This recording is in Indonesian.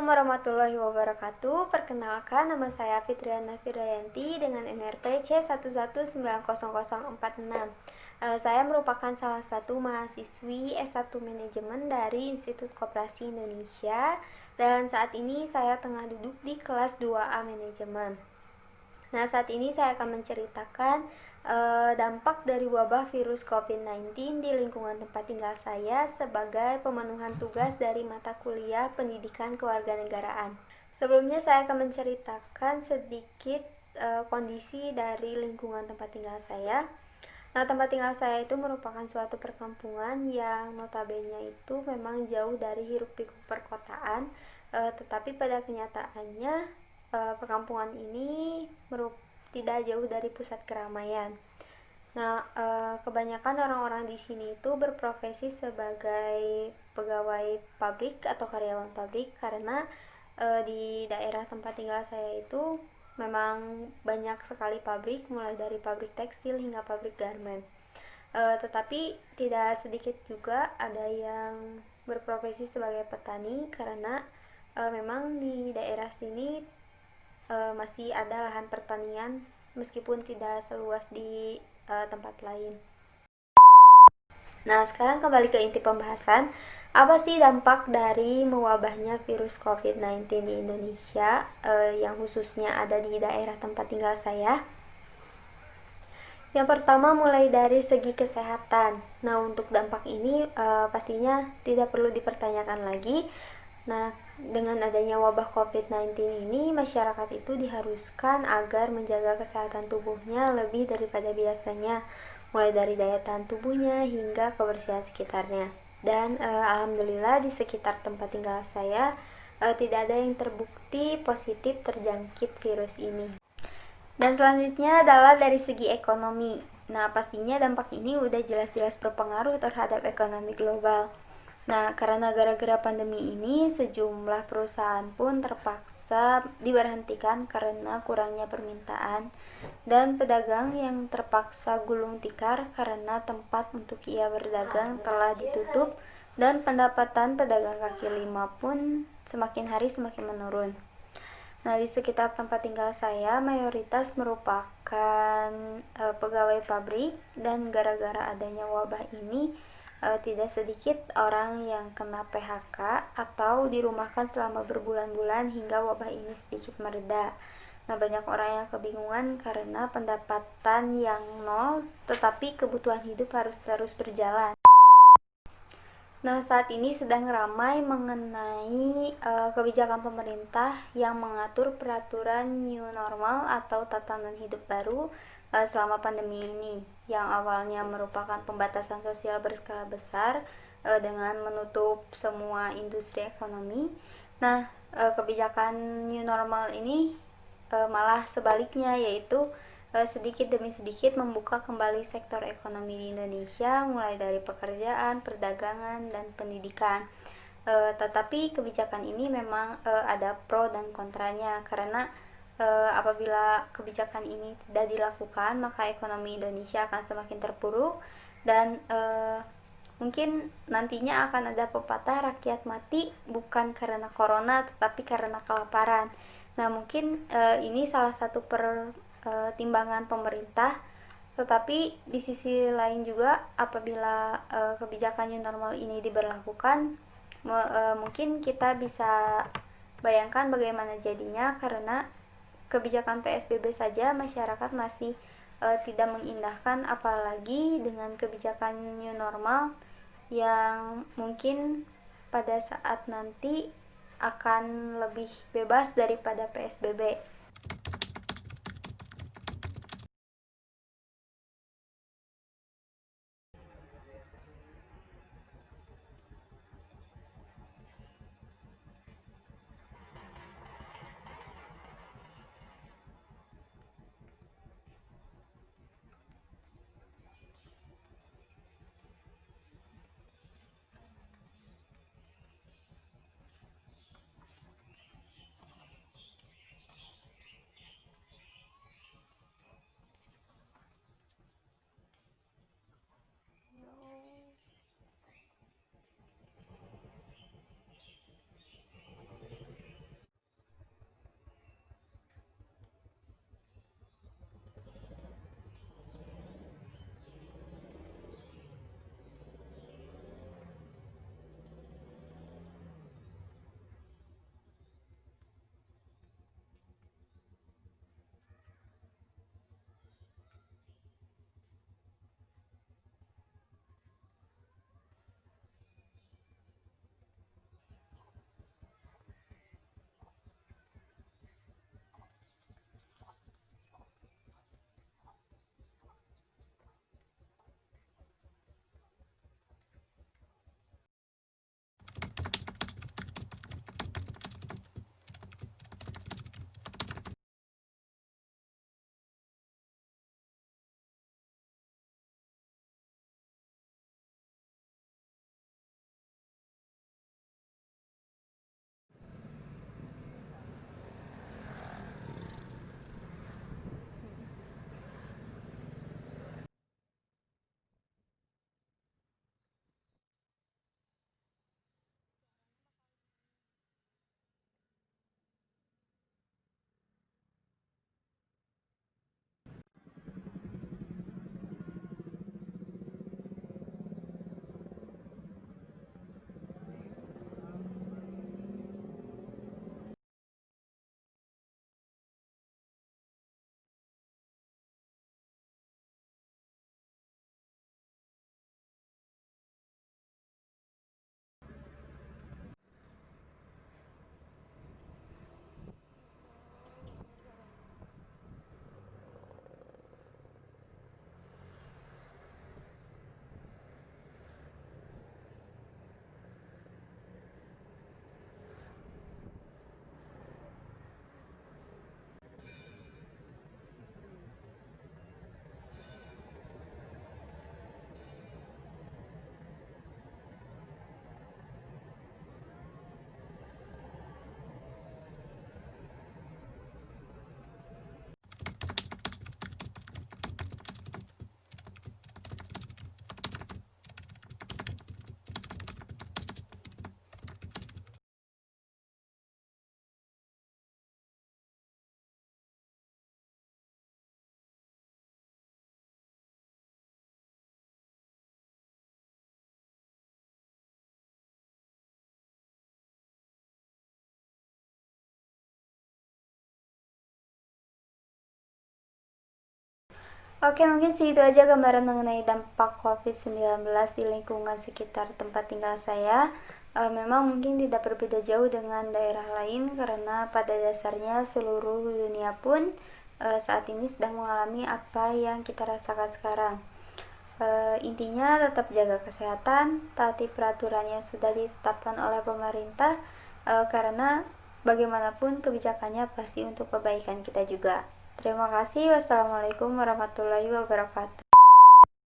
warahmatullahi wabarakatuh. Perkenalkan, nama saya Fitriana Firdayanti dengan NRP C11900046. Saya merupakan salah satu mahasiswi S1 Manajemen dari Institut Koperasi Indonesia dan saat ini saya tengah duduk di kelas 2A Manajemen. Nah, saat ini saya akan menceritakan dampak dari wabah virus COVID-19 di lingkungan tempat tinggal saya sebagai pemenuhan tugas dari mata kuliah Pendidikan Kewarganegaraan. Sebelumnya saya akan menceritakan sedikit kondisi dari lingkungan tempat tinggal saya. Nah, tempat tinggal saya itu merupakan suatu perkampungan yang notabene itu memang jauh dari hiruk-pikuk perkotaan, tetapi pada kenyataannya perkampungan ini tidak jauh dari pusat keramaian. Nah, kebanyakan orang-orang di sini itu berprofesi sebagai pegawai pabrik atau karyawan pabrik karena di daerah tempat tinggal saya itu memang banyak sekali pabrik, mulai dari pabrik tekstil hingga pabrik garmen. Tetapi tidak sedikit juga ada yang berprofesi sebagai petani karena memang di daerah sini masih ada lahan pertanian meskipun tidak seluas di tempat lain. Nah, sekarang kembali ke inti pembahasan. Apa sih dampak dari mewabahnya virus COVID-19 di Indonesia, yang khususnya ada di daerah tempat tinggal saya? Yang pertama mulai dari segi kesehatan. Nah, untuk dampak ini pastinya tidak perlu dipertanyakan lagi. Nah, dengan adanya wabah COVID-19 ini, masyarakat itu diharuskan agar menjaga kesehatan tubuhnya lebih daripada biasanya, mulai dari daya tahan tubuhnya hingga kebersihan sekitarnya. Dan alhamdulillah di sekitar tempat tinggal saya tidak ada yang terbukti positif terjangkit virus ini. Dan selanjutnya adalah dari segi ekonomi. Nah, pastinya dampak ini udah jelas-jelas berpengaruh terhadap ekonomi global. Nah, karena gara-gara pandemi ini, sejumlah perusahaan pun terpaksa diberhentikan karena kurangnya permintaan, dan pedagang yang terpaksa gulung tikar karena tempat untuk ia berdagang telah ditutup, dan pendapatan pedagang kaki lima pun semakin hari semakin menurun. Nah, di sekitar tempat tinggal saya mayoritas merupakan pegawai pabrik, dan gara-gara adanya wabah ini tidak sedikit orang yang kena PHK atau dirumahkan selama berbulan-bulan hingga wabah ini sedikit mereda. Nah, banyak orang yang kebingungan karena pendapatan yang nol, tetapi kebutuhan hidup harus terus berjalan. Nah, saat ini sedang ramai mengenai kebijakan pemerintah yang mengatur peraturan new normal atau tatanan hidup baru selama pandemi ini, yang awalnya merupakan pembatasan sosial berskala besar dengan menutup semua industri ekonomi. Nah, kebijakan new normal ini malah sebaliknya, yaitu sedikit demi sedikit membuka kembali sektor ekonomi di Indonesia, mulai dari pekerjaan, perdagangan, dan pendidikan. Tetapi kebijakan ini memang ada pro dan kontranya, karena apabila kebijakan ini tidak dilakukan, maka ekonomi Indonesia akan semakin terpuruk, dan mungkin nantinya akan ada pepatah rakyat mati bukan karena corona tetapi karena kelaparan. Nah, mungkin ini salah satu timbangan pemerintah, tetapi di sisi lain juga apabila kebijakan new normal ini diberlakukan, mungkin kita bisa bayangkan bagaimana jadinya, karena kebijakan PSBB saja masyarakat masih tidak mengindahkan, apalagi dengan kebijakan new normal yang mungkin pada saat nanti akan lebih bebas daripada PSBB. Oke, mungkin segitu aja gambaran mengenai dampak COVID-19 di lingkungan sekitar tempat tinggal saya. Memang mungkin tidak berbeda jauh dengan daerah lain karena pada dasarnya seluruh dunia pun saat ini sedang mengalami apa yang kita rasakan sekarang. Intinya tetap jaga kesehatan, taati peraturan yang sudah ditetapkan oleh pemerintah, karena bagaimanapun kebijakannya pasti untuk kebaikan kita juga. Terima kasih. Wassalamualaikum warahmatullahi wabarakatuh.